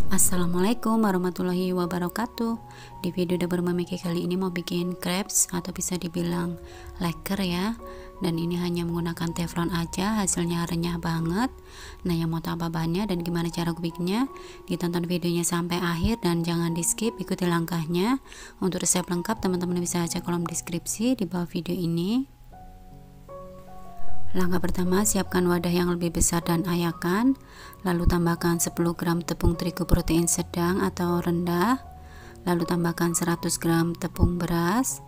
Assalamualaikum warahmatullahi wabarakatuh. Di video dapur Mamiki kali ini mau bikin crepes atau bisa dibilang leker ya. Dan ini hanya menggunakan teflon aja, hasilnya renyah banget. Nah, yang mau tahu apa bahannya dan gimana cara bikinnya, ditonton videonya sampai akhir dan jangan di skip, ikuti langkahnya. Untuk resep lengkap teman-teman bisa cek kolom deskripsi di bawah video ini. Langkah pertama, siapkan wadah yang lebih besar dan ayakan, lalu tambahkan 10 gram tepung terigu protein sedang atau rendah, lalu tambahkan 100 gram tepung beras,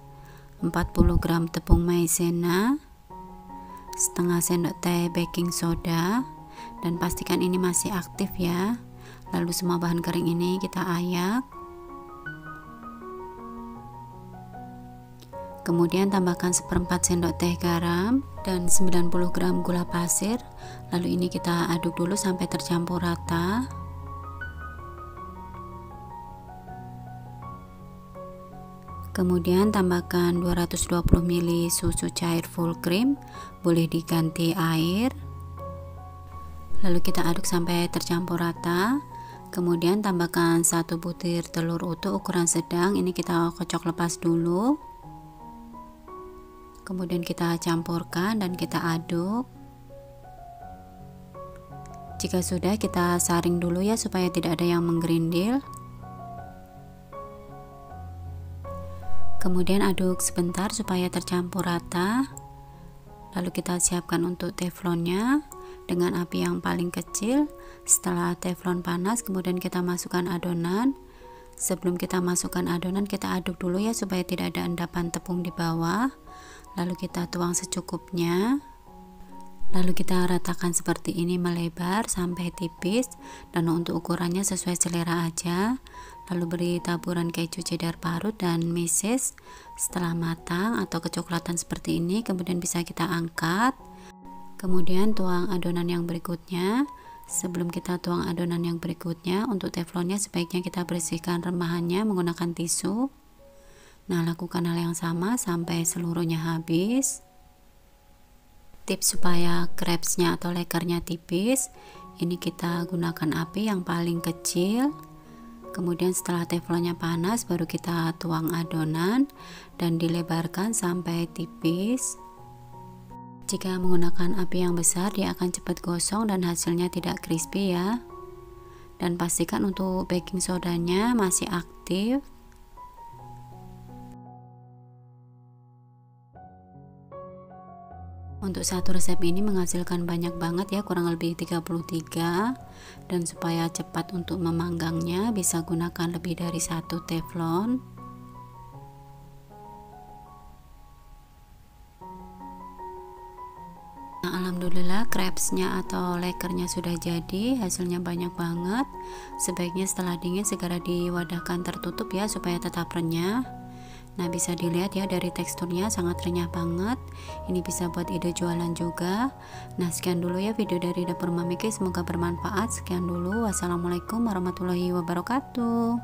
40 gram tepung maizena, setengah sendok teh baking soda, dan pastikan ini masih aktif ya. Lalu semua bahan kering ini kita ayak. Kemudian tambahkan seperempat sendok teh garam dan 90 gram gula pasir. Lalu ini kita aduk dulu sampai tercampur rata. Kemudian tambahkan 220 ml susu cair full cream, boleh diganti air. Lalu kita aduk sampai tercampur rata. Kemudian tambahkan 1 butir telur utuh ukuran sedang, ini kita kocok lepas dulu. Kemudian kita campurkan dan kita aduk. Jika sudah, kita saring dulu ya supaya tidak ada yang menggerindil. Kemudian aduk sebentar supaya tercampur rata. Lalu kita siapkan untuk teflonnya dengan api yang paling kecil. Setelah teflon panas, kemudian kita masukkan adonan. Sebelum kita masukkan adonan, kita aduk dulu ya supaya tidak ada endapan tepung di bawah. Lalu kita tuang secukupnya. Lalu kita ratakan seperti ini melebar sampai tipis, dan untuk ukurannya sesuai selera aja. Lalu beri taburan keju cheddar parut dan meses. Setelah matang atau kecoklatan seperti ini, kemudian bisa kita angkat. Kemudian tuang adonan yang berikutnya. Sebelum kita tuang adonan yang berikutnya, untuk teflonnya sebaiknya kita bersihkan remahannya menggunakan tisu. Nah, lakukan hal yang sama sampai seluruhnya habis. Tips supaya crepesnya atau lekernya tipis, ini kita gunakan api yang paling kecil. Kemudian setelah teflonnya panas, baru kita tuang adonan dan dilebarkan sampai tipis. Jika menggunakan api yang besar, dia akan cepat gosong dan hasilnya tidak crispy ya. Dan pastikan untuk baking sodanya masih aktif. Untuk satu resep ini menghasilkan banyak banget ya, kurang lebih 33. Dan supaya cepat untuk memanggangnya, bisa gunakan lebih dari 1 teflon. Nah, alhamdulillah crepesnya atau lekernya sudah jadi, hasilnya banyak banget. Sebaiknya setelah dingin segera diwadahkan tertutup ya supaya tetap renyah. Nah, bisa dilihat ya dari teksturnya sangat renyah banget. Ini bisa buat ide jualan juga. Nah, sekian dulu ya video dari dapur Mamiki, semoga bermanfaat. Sekian dulu, wassalamualaikum warahmatullahi wabarakatuh.